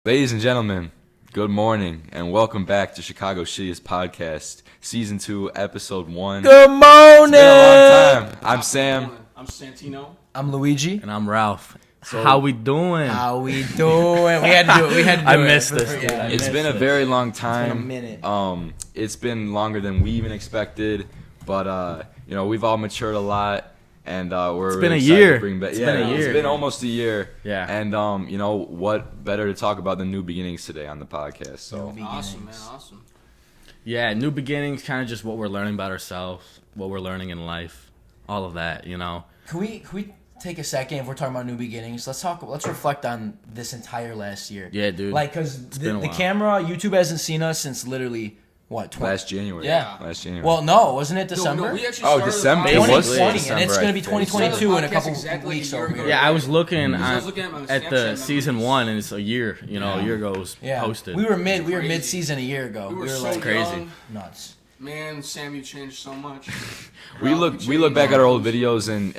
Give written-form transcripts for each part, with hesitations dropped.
Ladies and gentlemen, good morning, and welcome back to Chicago Shittiest Podcast, Season 2, Episode 1. Good morning! It's been a long time. I'm Sam. I'm Santino. I'm Luigi. And I'm Ralph. How we doing? How we doing? We had to do it. I missed this. It's been a very long time. It's been a minute. It's been longer than we even expected, but we've all matured a lot, and we're It's really been a excited year. to bring back. It's yeah, been a year. It's been almost a year. Yeah. And what better to talk about than new beginnings today on the podcast? So Awesome, man. Awesome. Yeah, new beginnings, kind of just what we're learning about ourselves, what we're learning in life, all of that, you know. Can we take a second if we're talking about new beginnings? Let's reflect on this entire last year. Yeah, dude. Like, because been a the while. camera, YouTube hasn't seen us since literally, what, 20? last January. Yeah. Last January. Well, no, wasn't it December? No, we actually Oh, started December. The It podcast- was 2020, December, and it's going to be I think. 2022 in a Podcast couple exactly weeks a year over ago. here. Yeah, I was looking I was looking at my at Snapchat the memories. season 1, and it's a year. You know, Yeah. a year ago it was Yeah. posted. We were Crazy. mid-season a year ago. We were so like crazy. young. nuts. Man, Sam, you changed so much. We Ralph, you look changed back so at our old much. videos and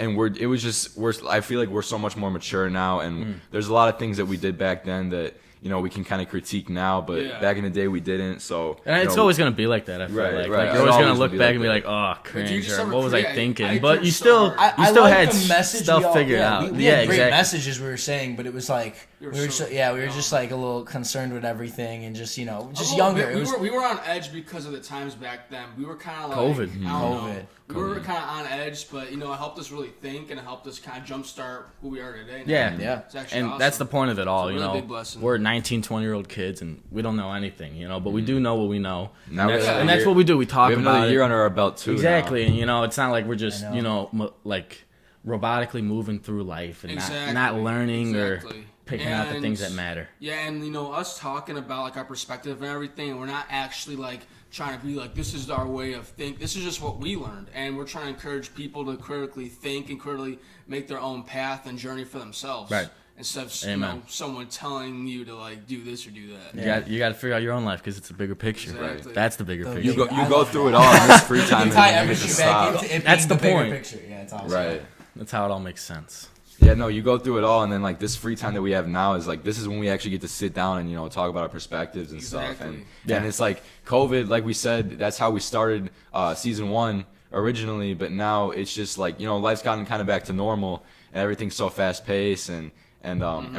I feel like we're so much more mature now, and there's a lot of things that we did back then that we can kind of critique now, but Yeah. back in the day we didn't. So And it's always going to be like that, I feel Right, like. right. Like, It's you're always going always to look gonna be back like and be that. like, oh, Dude, cringe, you just or have a what was I crea- thinking? I But cringed you so still hard. you still like had the message stuff we all- figured yeah, out. We Yeah, had great exactly. messages we were saying, but it was like We were we were so we were young. just like a little concerned with everything and just A younger. little bit. It We was were on edge because of the times back then. We were kind of like COVID. I don't know. COVID. We were kind of on edge, but it helped us really think and it helped us kind of jumpstart who we are today. Yeah. Yeah. It's actually And awesome. that's the point of it all, It's a you really know. big blessing. We're 19, 20-year-old kids, and we don't know anything, but we do know what we know. Now And that's, we have and a that's year- what we do. We talk we have about another year it. under our belt too. Exactly, and it's not like we're just, I know. like robotically moving through life and Exactly. not learning or Exactly. picking out the And- things that matter. Yeah, and us talking about like our perspective and everything, and we're not actually like trying to be like this is our way of think. This is just what we learned, and we're trying to encourage people to critically think and critically make their own path and journey for themselves. Right. Instead of Amen. someone telling you to like do this or do that. You got to figure out your own life because it's a bigger picture. Exactly. That's the bigger The picture. You go through it all in this free time. You tie and then you get to everything back stop. into it That's being the bigger point. picture. Yeah, it's awesome. Right. That's how it all makes sense. Yeah, no, you go through it all, and then like this free time that we have now is like this is when we actually get to sit down and talk about our perspectives and stuff. Exactly. Yeah. And it's like COVID, like we said, that's how we started season 1 originally, but now it's just like life's gotten kind of back to normal, and everything's so fast paced, and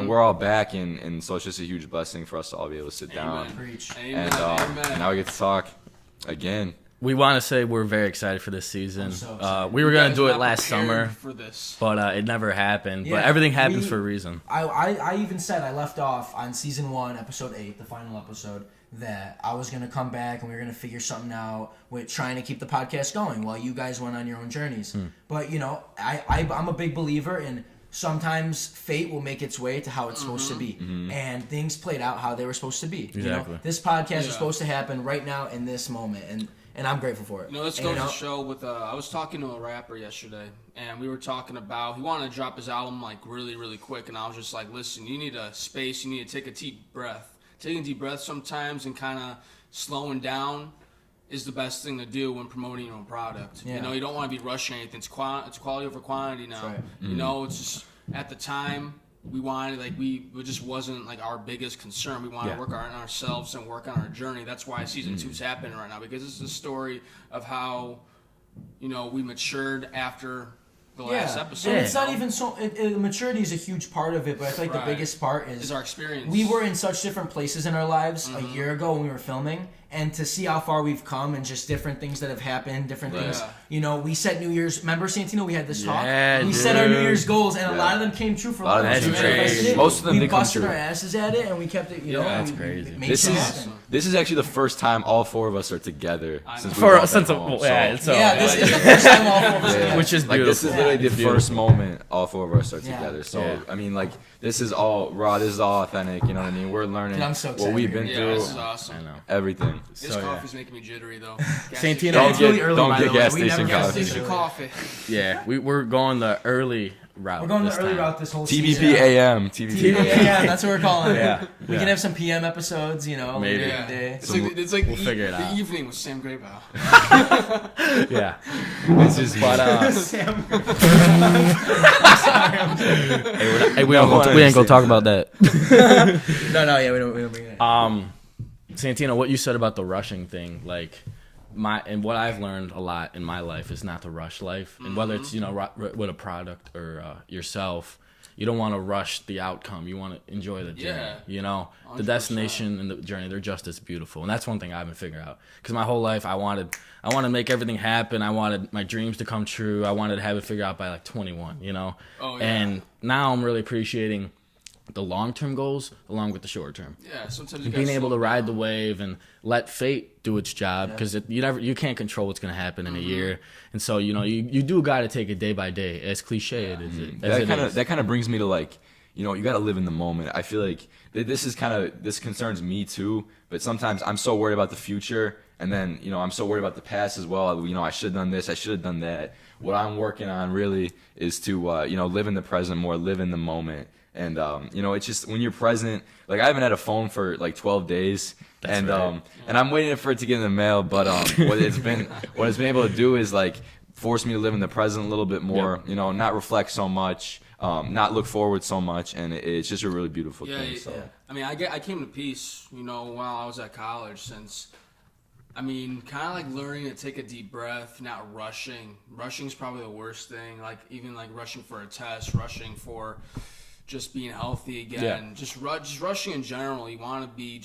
we're all back, and so it's just a huge blessing for us to all be able to sit down, Amen. Preach. Amen. and Amen. now we get to talk again. We want to say we're very excited for this season. I'm so excited. We were You going to guys do were it not last prepared summer, for this. but it never happened. Yeah, But everything happens we- for a reason. I even said I left off on season 1, episode 8, the final episode, that I was gonna come back and we were gonna figure something out with trying to keep the podcast going while you guys went on your own journeys. But I'm a big believer in sometimes fate will make its way to how it's supposed to be, and things played out how they were supposed to be. Exactly. This podcast Yeah. is supposed to happen right now in this moment, and I'm grateful for it. This And, goes to show with I was talking to a rapper yesterday, and we were talking about he wanted to drop his album like really, really quick, and I was just like, listen, you need a space, you need to take a deep breath. Taking a deep breath sometimes and kind of slowing down is the best thing to do when promoting your own product. Yeah. You don't want to be rushing anything. It's quality over quantity now. That's It's just at the time we wanted it just wasn't like our biggest concern. We wanted to work on ourselves and work on our journey. That's why season 2's happening right now, because it's a story of how we matured after the last episode. And it's not even so. Maturity is a huge part of it, but I feel like Right. the biggest part is our experience. we were in such different places in our lives a year ago when we were filming, and to see how far we've come and just different things that have happened, different Right. things. We set New Year's. Remember, Santino, we had this talk. Yeah, We set our New dude. Year's goals, and a Yeah. lot of them came true for a A lot lot of of them us. came We true. manifested it. Most of them we did come busted true. our asses at it, and we kept it. That's we crazy. Made This shit is happen. this is actually the first time all 4 of us are together I know. since we For brought a sense that of home, This is the first time all 4 of us. Yeah. together. Which is like this is beautiful. literally It's the first beautiful. moment all 4 of us are Yeah. together. So Yeah. I mean, like this is all raw. This is all authentic. You know what I mean? We're learning Dude, I'm so what excited. we've been Yeah, through. this is awesome. I know. Everything. This So, yeah. coffee's making me jittery though. Santino, Don't It's really get early, don't by get the way. gas We never station gas coffee. Station coffee. Yeah, we're going the early route. We're going the this early time. route this whole TBP season. AM. Yeah, that's what we're calling it. Yeah. We Yeah. can have some PM episodes, you know, Maybe. later in Yeah. the day. It's like We'll figure it the out. evening with Sam Graybow. Yeah. It's just But Sam. hey, we ain't gonna talk about that. No, yeah, we don't bring it. Santino, what you said about the rushing thing, like what I've learned a lot in my life is not to rush life, and whether it's with a product or yourself, you don't want to rush the outcome. You want to enjoy the journey. Yeah. You know, the 100%. destination and the journey, they're just as beautiful, and that's one thing I've been figuring out. Because my whole life, I wanted to make everything happen. I wanted my dreams to come true. I wanted to have it figured out by like 21. You know, Oh, yeah. and now I'm really appreciating the long-term goals along with the short-term. Yeah, sometimes you And gotta being able slow to ride down. the wave and let fate do its job, because you can't control what's going to happen in a year, and so you do got to take it day by day, as cliche it is. That kind of brings me to like, you got to live in the moment. I feel like this concerns me too, but sometimes I'm so worried about the future, and then I'm so worried about the past as well. I should have done this, I should have done that. What I'm working on really is to live in the present more, live in the moment. And it's just when you're present. Like I haven't had a phone for like 12 days, and I'm waiting for it to get in the mail. But what it's been able to do is like force me to live in the present a little bit more. Yep. Not reflect so much, not look forward so much, and it's just a really beautiful thing. So. Yeah. I mean, I came to peace, while I was at college. Since, kind of like learning to take a deep breath, not rushing. Rushing's probably the worst thing. Like even like rushing for a test, rushing for just being healthy again, just rushing in general. You want to be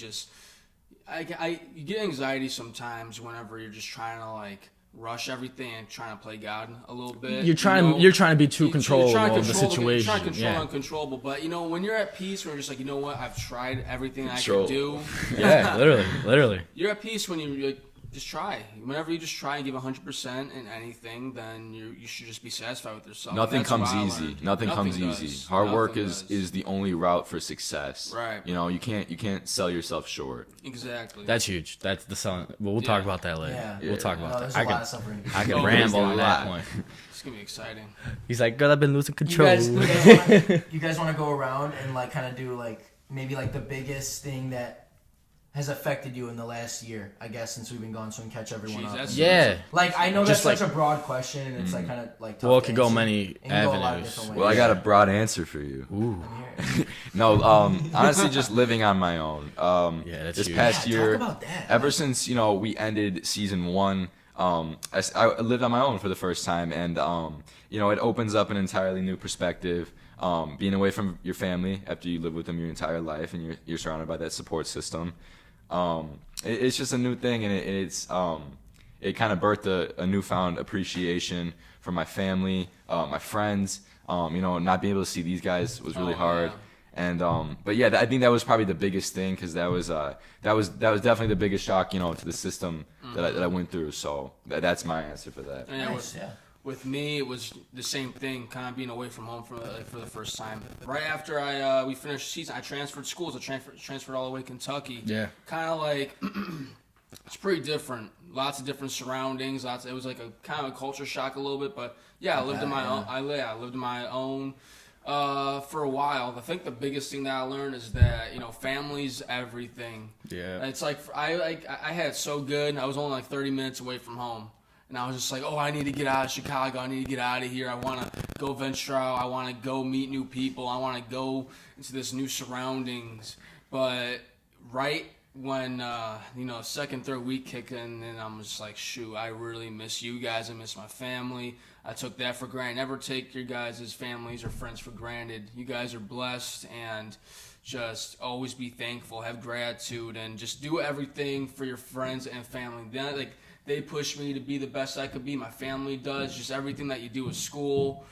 you get anxiety sometimes whenever you're just trying to like rush everything and trying to play God a little bit. You're trying to be too controllable of the situation. You're trying to control Yeah. uncontrollable. But when you're at peace, when you're just like, you know what, I've tried everything Control. I can do. Yeah, literally. You're at peace when you like, just try. Whenever you just try and give 100% in anything, then you should just be satisfied with yourself. Nothing That's comes what I easy. learned. Nothing comes does. easy. Hard work Nothing is does. the only route for success. Right. You can't sell yourself short. Exactly. That's huge. That's the selling. Well, we'll talk Yeah. about that later. Yeah. We'll talk No, about there's that. a lot of stuff. I can Oh, ramble there's a on that lot. point. It's gonna be exciting. He's like, "Girl, I've been losing You control." guys want to go around and like kind of do like maybe like the biggest thing that has affected you in the last year, I guess, since we've been gone, so we can catch everyone Jeez, up. that's- Yeah. Like I know Just that's such like- a broad question, and it's like kind of like tough Well, it to could go answer. many It can go a lot of avenues. different ways. Well, I got a broad answer for you. Ooh. I'm here. No, honestly, just living on my own. Yeah, that's this huge. past Yeah, year, talk about that. ever since we ended season 1, I lived on my own for the first time, and it opens up an entirely new perspective. Being away from your family after you live with them your entire life, and you're surrounded by that support system. It's just a new thing, and it kind of birthed a newfound appreciation for my family, my friends. Not being able to see these guys was really hard. Yeah. And but yeah, I think that was probably the biggest thing, because that was definitely the biggest shock, to the system that I went through. So that's my answer for that. And Nice, yeah. with me, it was the same thing, kind of being away from home for the first time. Right after we finished the season, I transferred schools. I transferred all the way to Kentucky. Yeah. Kind of like it's pretty different. Lots of different surroundings. It was like a kind of a culture shock a little bit, but yeah, I lived in my own. I lived in my own. For a while. I think the biggest thing that I learned is that family's everything. Yeah. It's like I had it so good. I was only like 30 minutes away from home, and I was just like, oh, I need to get out of Chicago. I need to get out of here. I want to go venture out. I want to go meet new people. I want to go into this new surroundings. But right when second, third week kick in, and I'm just like, shoot, I really miss you guys. I miss my family. I took that for granted. Never take your guys' families or friends for granted. You guys are blessed, and just always be thankful, have gratitude, and just do everything for your friends and family. Then, they push me to be the best I could be. My family does. Just everything that you do at school,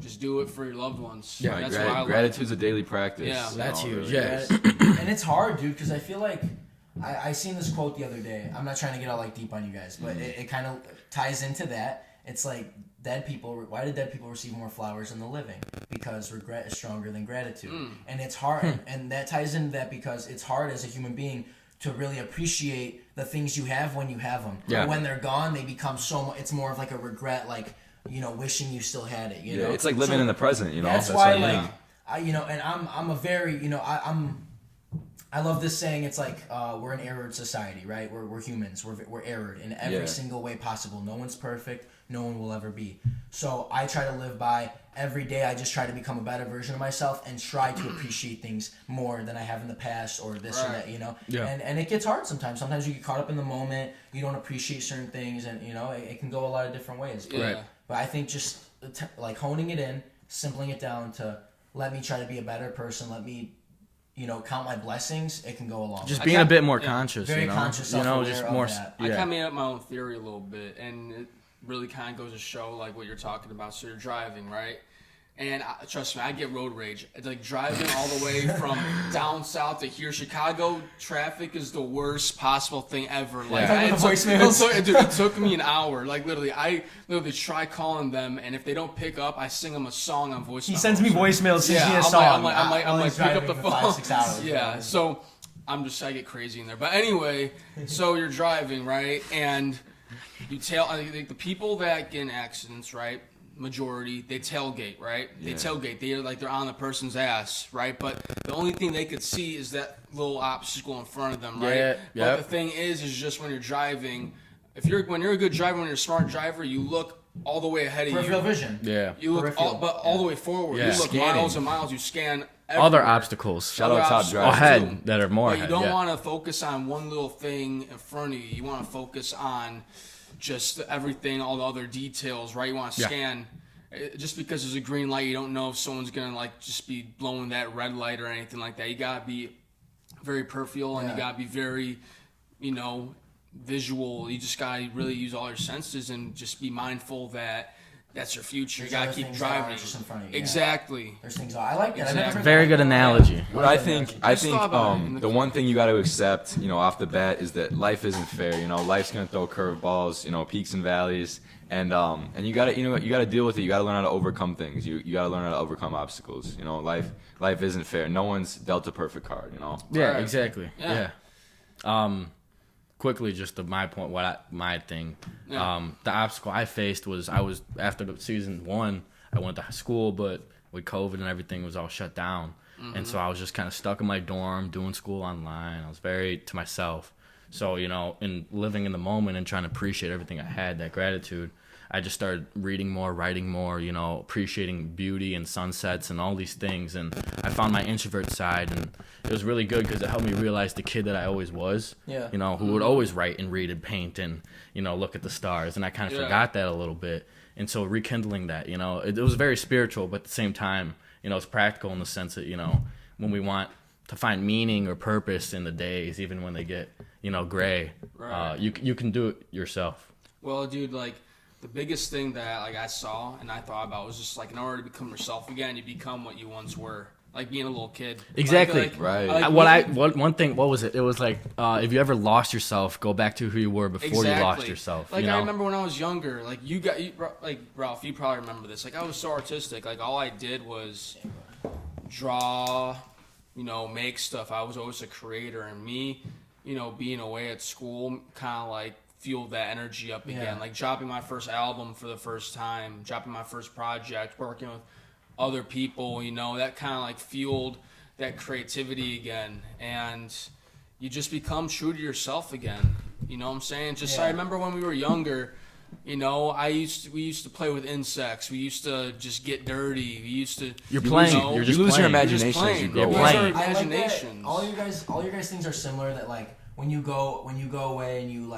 just do it for your loved ones. Yeah, That's what I learned. Gratitude's a daily practice. Yeah. That's huge. Really. Yeah. And it's hard, dude, because I feel like I seen this quote the other day. I'm not trying to get all deep on you guys, but it kind of ties into that. It's like why did dead people receive more flowers than the living? Because regret is stronger than gratitude. And it's hard, and that ties into that because it's hard as a human being to really appreciate the things you have when you have them. Yeah. When they're gone, they become it's more of like a regret, like, wishing you still had it. Yeah, it's like living in the present. That's why, what I like, mean. and I'm a very, I love this saying. It's like we're an errored society, right? We're humans. We're errored in every single way possible. No one's perfect. No one will ever be. So I try to live by every day. I just try to become a better version of myself and try to appreciate things more than I have in the past or this or that. Yeah. And it gets hard sometimes. Sometimes you get caught up in the moment. You don't appreciate certain things, and it can go a lot of different ways. Yeah. But I think just like honing it in, simpling it down to let me try to be a better person. Let me count my blessings. It can go along. Just being a bit more conscious, very conscious, self-aware just of more. that. I kind of made up my own theory a little bit, and it really kind of goes to show like what you're talking about. So you're driving, right? And trust me, I get road rage. It's like driving all the way from down south to here. Chicago traffic is the worst possible thing ever. Like, it took me an hour. Like I literally try calling them, and if they don't pick up, I sing them a song on voicemail. He sends me voicemails, sings me a song. I'm like pick up the phone. 5-6 hours. Yeah, so I get crazy in there. But anyway, so you're driving, right? And I think the people that get in accidents, right? Majority, they tailgate, right? They tailgate. They're on the person's ass, right? But the only thing they could see is that little obstacle in front of them, right? Yeah, But the thing is just when you're driving, when you're a good driver, when you're a smart driver, you look all the way ahead of you. Peripheral vision. Yeah. You look all the way forward. Yeah. You look Scanning. miles and miles. You scan Other everywhere. obstacles. Shout out top drivers. Ahead that are more But you ahead. don't Yeah. want to focus on one little thing in front of you. You want to focus on just everything, all the other details, right? You want to scan. Just because there's a green light, you don't know if someone's going to just be blowing that red light or anything like that. You got to be very peripheral and you got to be very, visual. You just got to really use all your senses and just be mindful that that's your future. There's you got to other keep things that are driving. just in front of you, yeah. Exactly. There's things I like that. Exactly. Very good analogy. What I think Just thought about it in the the one thing you got to accept, off the bat is that life isn't fair. Life's gonna throw curveballs, peaks and valleys, and you gotta, you gotta deal with it. You gotta learn how to overcome things. You gotta learn how to overcome obstacles. Life isn't fair. No one's dealt a perfect card. Yeah, Right. exactly. Yeah. Yeah. Quickly, just to my point, my thing. Yeah. The obstacle I faced was after the season 1, I went to school, but with COVID and everything was all shut down, and so I was just kind of stuck in my dorm doing school online. I was very to myself. So in living in the moment and trying to appreciate everything I had, that gratitude, I just started reading more, writing more, appreciating beauty and sunsets and all these things. And I found my introvert side, and it was really good because it helped me realize the kid that I always was, who would always write and read and paint and, look at the stars. And I kind of forgot that a little bit. And so rekindling that, it was very spiritual, but at the same time, it's practical in the sense that, when we want to find meaning or purpose in the days, even when they get, gray, you can do it yourself. Well, dude, the biggest thing that I saw and I thought about was just in order to become yourself again, you become what you once were, like being a little kid. Exactly. Right. One thing, what was it? It was like if you ever lost yourself, go back to who you were before you lost yourself. I remember when I was younger, Ralph, you probably remember this. I was so artistic. All I did was draw, make stuff. I was always a creator, and me, being away at school, kind of fueled that energy up again. Dropping my first album for the first time, dropping my first project, working with other people, that kind of fueled that creativity again. And you just become true to yourself again. You know what I'm saying? I remember when we were younger, we used to play with insects. We used to just get dirty. We used to. You're playing. You lose your imagination as you grow You up. lose our Playing. imaginations. All you guys things are similar. That when you go away and you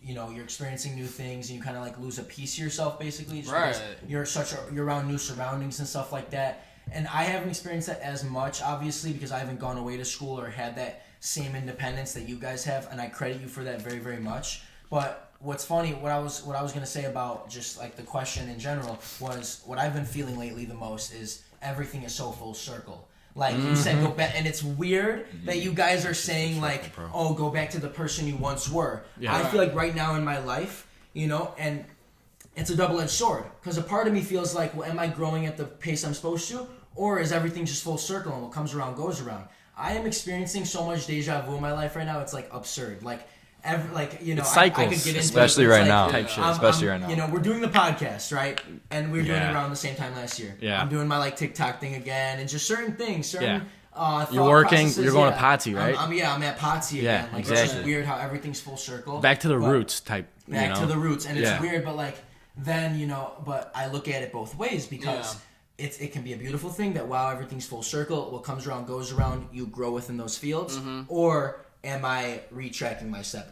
you're experiencing new things and you kind of lose a piece of yourself basically. Just because you're around new surroundings and stuff like that. And I haven't experienced that as much, obviously, because I haven't gone away to school or had that same independence that you guys have, and I credit you for that very, very much. But what's funny, what I was gonna say about just the question in general was what I've been feeling lately the most is everything is so full circle. You said, go back, and it's weird that you guys are saying go back to the person you once were. Yeah. I feel right now in my life, and it's a double-edged sword because a part of me feels well, am I growing at the pace I'm supposed to, or is everything just full circle and what comes around goes around? I am experiencing so much deja vu in my life right now. It's absurd. It's I could cycles, get into especially it, but it's right now. Type shit. Especially right now. You know, we're doing the podcast, right? And we were doing it Yeah. around the same time last year. Yeah. I'm doing my like TikTok thing again, and just certain things, certain. Thought You're working. processes, You're going yeah. to Potty, right? I'm at Potty Yeah, again. Like, It's exactly. just weird how everything's full circle. Back to the But- roots type. Back to the roots, and it's Yeah. weird, but like then but I look at it both ways because it can be a beautiful thing that wow, everything's full circle. What comes around goes around. You grow within those fields, or am I retracing my steps,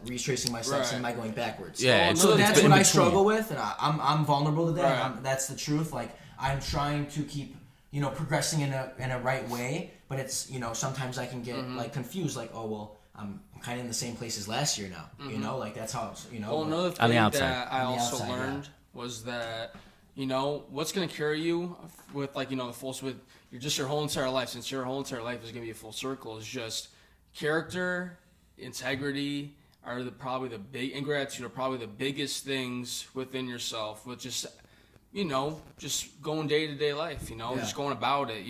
Right. and am I going backwards? Yeah, it's- So it's that's in what I between. struggle with, and I'm vulnerable to that. Right. That's the truth. Like I'm trying to keep progressing in a right way, but it's sometimes I can get like confused. Like I'm kind of in the same place as last year now. Like that's how it's. Well, another On the thing outside. that I On the also outside, yeah. learned was that what's going to carry you with the full with your whole entire life, since your whole entire life is going to be a full circle, is just character, integrity probably the big, and gratitude are probably the biggest things within yourself. With just just going day to day life, just going about it,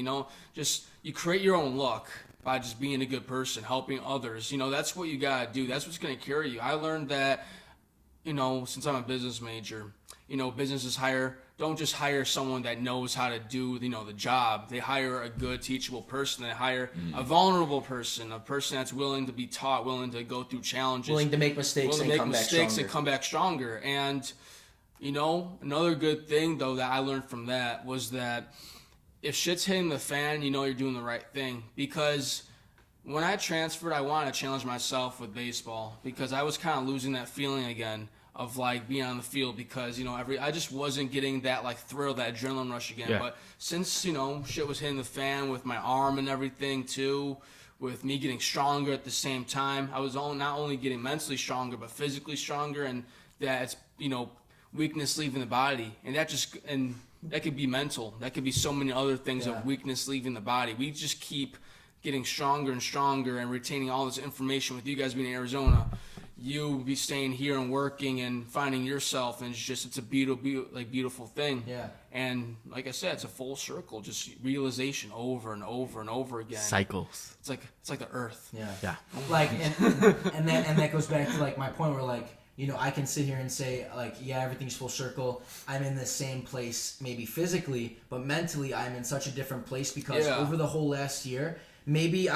just you create your own luck by just being a good person, helping others. That's what you gotta do. That's what's gonna carry you. I learned that, since I'm a business major, businesses don't just hire someone that knows how to do, the job. They hire a good, teachable person. They hire a vulnerable person, a person that's willing to be taught, willing to go through challenges, willing to make mistakes and come back stronger. And another good thing though that I learned from that was that if shit's hitting the fan, you're doing the right thing. Because when I transferred, I wanted to challenge myself with baseball because I was kind of losing that feeling again of like being on the field because I just wasn't getting that like thrill, that adrenaline rush again. Yeah. But since shit was hitting the fan with my arm and everything too, with me getting stronger at the same time, I was not only getting mentally stronger but physically stronger, and that it's weakness leaving the body, and that could be mental. That could be so many other things of weakness leaving the body. We just keep getting stronger and stronger and retaining all this information with you guys being in Arizona. You be staying here and working and finding yourself, and it's a beautiful thing. Yeah. And like I said, it's a full circle, just realization over and over and over again. Cycles. It's like the earth. Yeah. Like and that goes back to like my point where like I can sit here and say like everything's full circle. I'm in the same place maybe physically, but mentally I'm in such a different place because over the whole last year maybe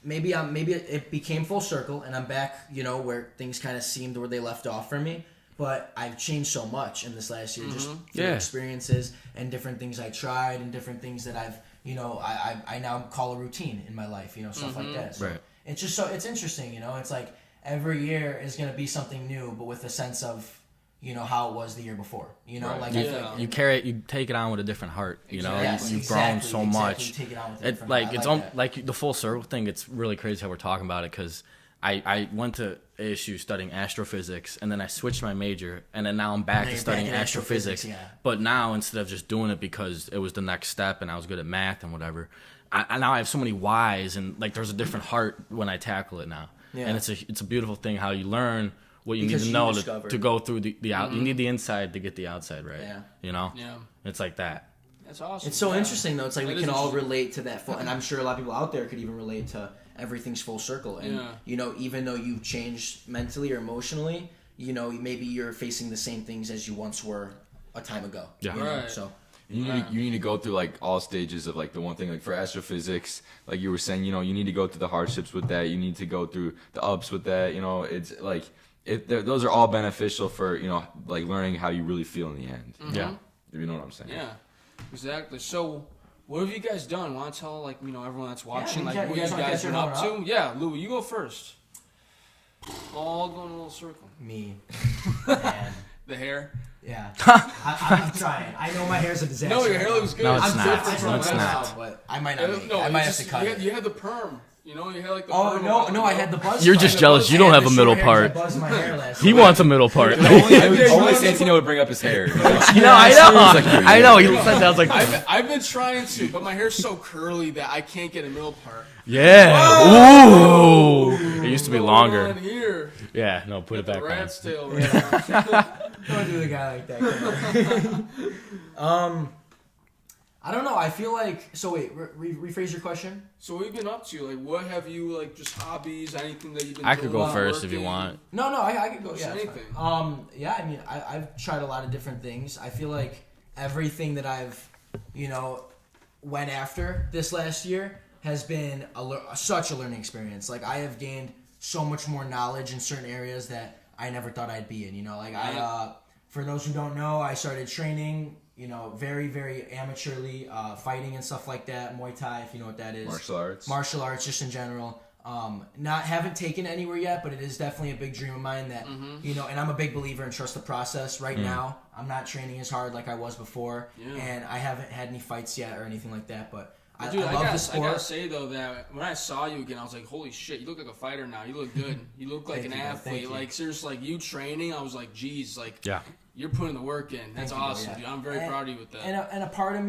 it became full circle and I'm back where things kind of seemed where they left off for me. But I've changed so much in this last year, just through experiences and different things I tried and different things that I've I now call a routine in my life, stuff like that. So Right. it's just it's interesting, it's like every year is going to be something new, but with a sense of, how it was the year before, Right. like You carry it. You take it on with a different heart. Yes, You've grown exactly, so much. Take it on with a It different like heart. I it's like that. like the full circle thing. It's really crazy how we're talking about it because I went to ASU studying astrophysics and then I switched my major and then now I'm back Now to you're studying back in astrophysics. astrophysics, yeah. But now instead of just doing it because it was the next step and I was good at math and whatever, I now I have so many whys and like there's a different heart when I tackle it now. Yeah. And it's a beautiful thing how you learn what you Because need you to know discover. to go through the out. You need the inside to get the outside right. Yeah. Yeah. It's like that. That's awesome. It's so Yeah. interesting though. It's like That we is can all interesting. relate to that full, and I'm sure a lot of people out there could even relate to everything's full circle. And even though you've changed mentally or emotionally, maybe you're facing the same things as you once were a time ago. Yeah. Right. So You need to go through like all stages of like the one thing like for astrophysics, like you were saying, you need to go through the hardships with that. You need to go through the ups with that. It's like those are all beneficial for like learning how you really feel in the end. Yeah. If you know what I'm saying. Yeah, exactly. So, what have you guys done? Want to tell everyone that's watching you like guys what you wanna guys catch been everyone up to? Yeah, Louis, you go first. All going in a little circle. me, man, The hair. yeah, I'm trying. I know my hair's a disaster. No, your right hair now. looks good. No, it's I'm not. different No, from it's now, not. but I might not. No, I might it's have to cut you it. you had the perm. You had like the Oh perm. no, I had the buzz. You're cut. just I jealous. You don't had have a the middle short hair 'cause part. I buzzed my hair last He night. wants a middle part. Only Yeah, Santino would bring up his hair. I know. He said that. I was like, I've been trying to, but my hair's so curly that I can't get a middle part. yeah. Ooh. It used to be Going longer. on here. Yeah. No, put it The back on. rat's tail right now. Don't do the guy like that. Come on. I don't know. I feel like so. Wait, rephrase your question. So what have you been up to? Like, what have you like? Just hobbies? Anything that you've been? I doing could go while first if you working? want. No, I could go. Just Yeah, it's anything. fine. Yeah. I mean, I've tried a lot of different things. I feel like everything that I've, went after this last year has been such a learning experience. Like I have gained so much more knowledge in certain areas that I never thought I'd be in. For those who don't know, I started training. Very, very amateurly, fighting and stuff like that. Muay Thai, if you know what that is. Martial arts, just in general. Haven't taken it anywhere yet, but it is definitely a big dream of mine that, and I'm a big believer in trust the process. Right now, I'm not training as hard like I was before, and I haven't had any fights yet or anything like that, but I love the sport. I gotta say though that when I saw you again, I was like, "Holy shit! You look like a fighter now. You look good. You look like an athlete. Like seriously, like you training. I was like, geez, like you're putting the work in. That's awesome, dude. I'm very proud of you with that. And a part of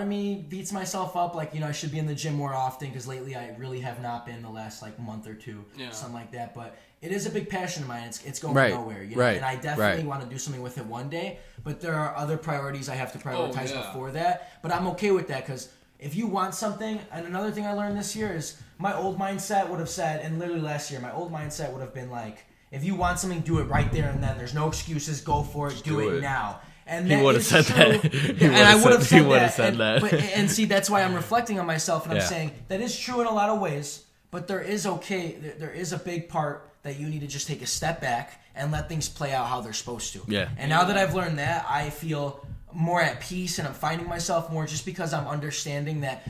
me, beats myself up. Like I should be in the gym more often because lately I really have not been the last like month or two, something like that. But it is a big passion of mine. It's going nowhere, and I definitely want to do something with it one day. But there are other priorities I have to prioritize before that. But I'm okay with that because. If you want something, and another thing I learned this year is my old mindset would have said, and literally last year, my old mindset would have been like, if you want something, do it right there and then. There's no excuses. Go for it. Do it now. And he would have said that. And I would have said that. He would have said that. And see, that's why I'm reflecting on myself, and I'm saying that is true in a lot of ways, but there is a big part that you need to just take a step back and let things play out how they're supposed to. Yeah. And now that I've learned that, I feel more at peace and I'm finding myself more just because I'm understanding that,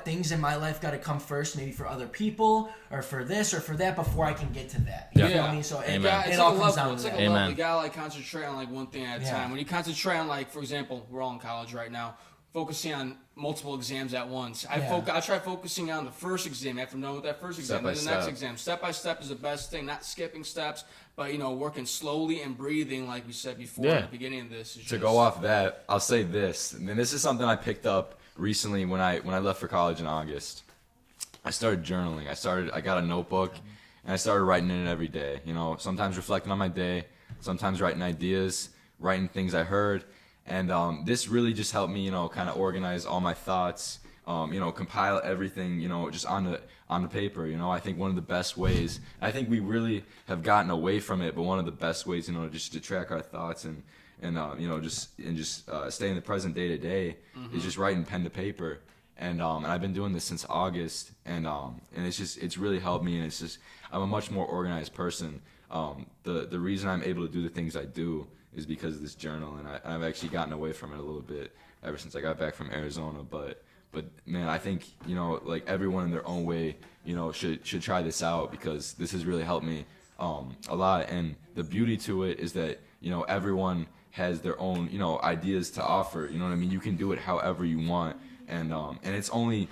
things in my life got to come first, maybe for other people or for this or for that before I can get to that. You feel me? So it all comes down to that. You gotta like concentrate on like one thing at a time. When you concentrate on like, for example, we're all in college right now, focusing on multiple exams at once. I try focusing on the first exam after knowing with that first exam, then the next exam. Step by step is the best thing. Not skipping steps, but working slowly and breathing, like we said before at the beginning of this. To go off that, I'll say this, and this is something I picked up recently when I left for college in August. I started journaling. I got a notebook, and I started writing in it every day. Sometimes reflecting on my day, sometimes writing ideas, writing things I heard. And this really just helped me, kind of organize all my thoughts, compile everything, just on the paper. I think one of the best ways, I think we really have gotten away from it, but one of the best ways, just to track our thoughts and just stay in the present day to day is just writing pen to paper. And I've been doing this since August, and it's really helped me, and I'm a much more organized person. The reason I'm able to do the things I do is because of this journal, and I've actually gotten away from it a little bit ever since I got back from Arizona. But man, I think like everyone in their own way, should try this out because this has really helped me a lot. And the beauty to it is that everyone has their own ideas to offer. You know what I mean? You can do it however you want, and it's only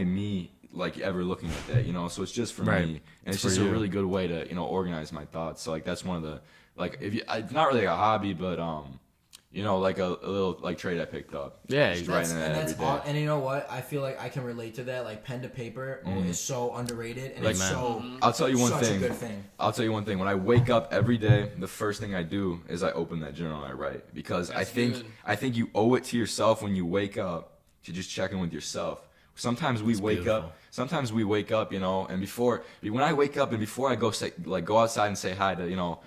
me like ever looking at that. So it's just for me, and it's just a really good way to organize my thoughts. So like that's one of the. Like it's not really a hobby, but like a little like trait I picked up. Yeah, just writing that every day. And you know what? I feel like I can relate to that. Like pen to paper is so underrated, and it's so. I'll tell you one such thing. A good thing. I'll tell you one thing. When I wake up every day, the first thing I do is I open that journal and I write because I think you owe it to yourself when you wake up to just check in with yourself. Sometimes we wake up, and when I wake up and before I go outside and say hi to,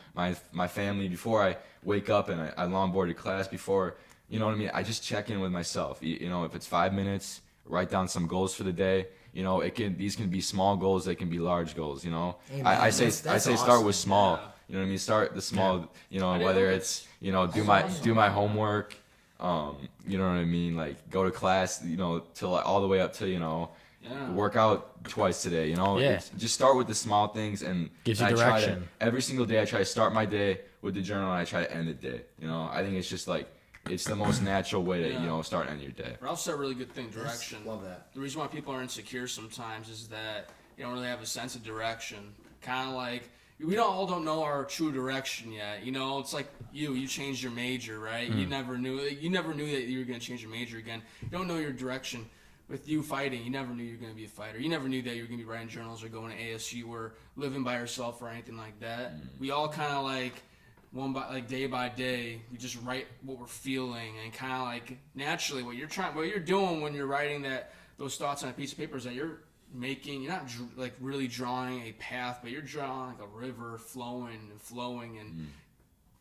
my family, before I wake up and I longboard to class, before, I just check in with myself. If it's 5 minutes, write down some goals for the day. These can be small goals, they can be large goals, I say awesome. Start with small, start the small, whether it's, do my homework. You know what I mean? Like go to class, till all the way up to, work out twice today, Just start with the small things and gives you direction. Every single day I try to start my day with the journal and I try to end the day. I think it's just like, it's the most natural way to, start and end your day. Ralph said a really good thing, direction. Love that. The reason why people are insecure sometimes is that they don't really have a sense of direction. Kind of like, we all don't know our true direction yet. It's like you changed your major, right? You never knew that you were going to change your major again. You don't know your direction. With you fighting, you never knew you were going to be a fighter. You never knew that you were going to be writing journals or going to ASU or living by yourself or anything like that. We all kind of like day by day, we just write what we're feeling, and kind of like naturally what you're doing when you're writing those thoughts on a piece of paper is that you're not like really drawing a path, but you're drawing like a river flowing and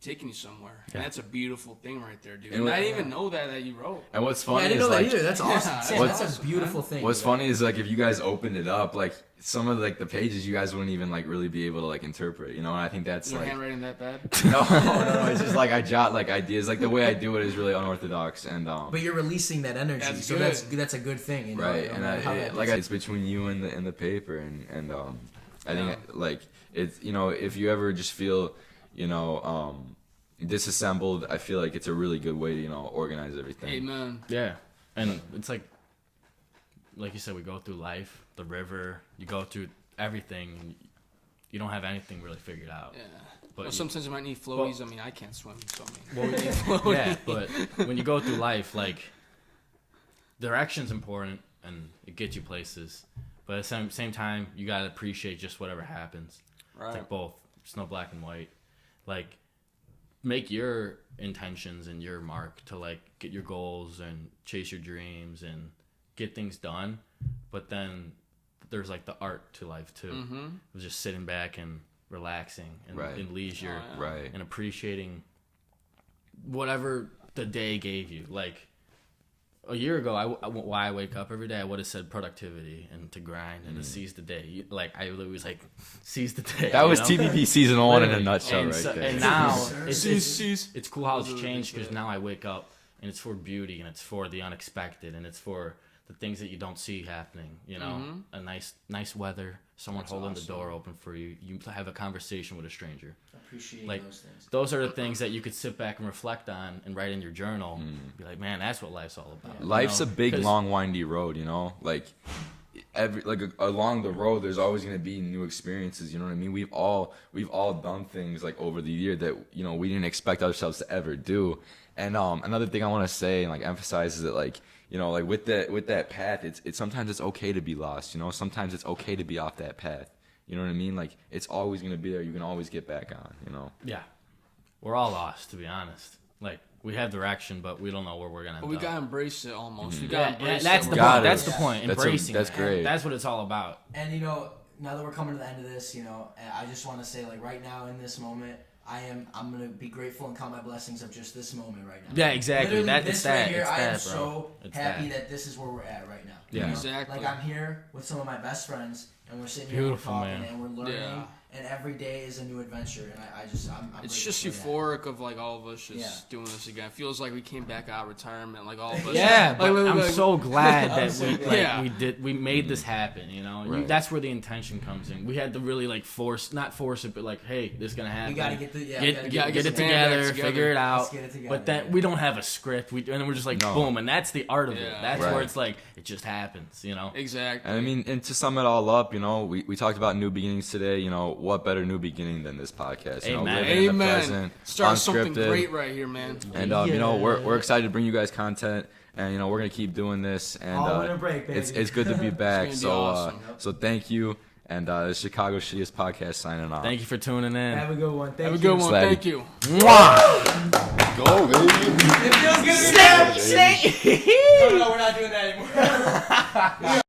taking you somewhere. And that's a beautiful thing right there, dude. And I didn't even know that you wrote. And what's funny I didn't know is that like, either. That's awesome. Yeah, That's a beautiful thing. what's funny is like if you guys opened it up, like some of like the pages you guys wouldn't even like really be able to like interpret, And I think that's Is your like handwriting that bad? no, it's just like I jot like ideas. Like the way I do it is really unorthodox, and But you're releasing that energy, That's so good. that's a good thing, right. no And matter how that is. it's between you and the paper, and I think like it's if you ever just feel disassembled, I feel like it's a really good way to organize everything. Amen. Yeah, and it's like you said, we go through life, the river. You go through everything. And you don't have anything really figured out. Yeah. But Well, sometimes you might need floaties. I mean, I can't swim, so I Well, mean, need floaties. yeah, but when you go through life, like, direction's important and it gets you places. But at the same time, you gotta appreciate just whatever happens. Right. It's like both. It's no black and white. Like, make your intentions and your mark to like get your goals and chase your dreams and get things done. But then there's like the art to life too. Mm-hmm. Of just sitting back and relaxing and Right. in leisure. Oh, yeah. Right. And appreciating whatever the day gave you. Like a year ago, why I wake up every day, I would have said productivity and to grind and to seize the day. Like I was like, seize the day. That was you know? TVP season 1 in a Literally. nutshell, And right so- there. And now Seize. it's cool how it's Those are the changed things because that- now I wake up and it's for beauty and it's for the unexpected and it's for the things that you don't see happening. A nice weather, someone That's holding awesome. the door open for you. You have a conversation with a stranger. Appreciate Like, those things. Those are the things that you could sit back and reflect on and write in your journal. Be like, man, that's what life's all about. you Life's know? a big, 'Cause- long, windy road, Like along the road, there's always gonna be new experiences. You know what I mean? We've all done things like over the year that we didn't expect ourselves to ever do. And another thing I want to say and like emphasize is that like with that path, it's sometimes it's okay to be lost. Sometimes it's okay to be off that path. You know what I mean? Like it's always gonna be there. You can always get back on. Yeah. We're all lost, to be honest. Like, we have direction, but we don't know where we're going to But end we up. gotta embrace it almost. We Yeah, gotta and embrace that's it. the Got point. it. That's the point. Embracing That's it. great. That's what it's all about. And now that we're coming to the end of this, I just want to say, like, right now in this moment, I'm gonna be grateful and count my blessings of just this moment right now. Yeah, exactly. Literally, It's this right that. here, It's I am that, bro. so It's happy that. that this is where we're at right now. Yeah. Exactly. Like I'm here with some of my best friends, and we're sitting here Beautiful, and we're talking, man. and we're learning, Yeah. and every day is a new adventure. And I'm It's grateful just for that. euphoric of like all of us just Yeah. doing this again. It feels like we came back out of retirement, like all of us. Yeah, but Like, I'm like- so glad I'm that so we glad. we made this happen. Right. That's where the intention comes in. We had to really like not force it, but like, hey, this is gonna happen. We gotta get the we get, gotta get, get it the band back together, together. figure it out. Let's get it together, But then yeah. we don't have a script. And then we're just like No. boom, and that's the art of it. Yeah. That's Right. where it's like it just happens. Exactly. And I mean, and to sum it all up, we talked about new beginnings today. What better new beginning than this podcast? Amen. Living in the Amen. present, Start something unscripted. great right here, man. And we're excited to bring you guys content, and we're gonna keep doing this. And All winter break, baby. it's good to be back. gonna be So awesome. so thank you. And the Chicago Shittiest Podcast signing off. Thank you for tuning in. Have a good one. Thank Have a you. good one. Slabby. Thank you. Go, baby. It feels good to be back. No, we're not doing that anymore.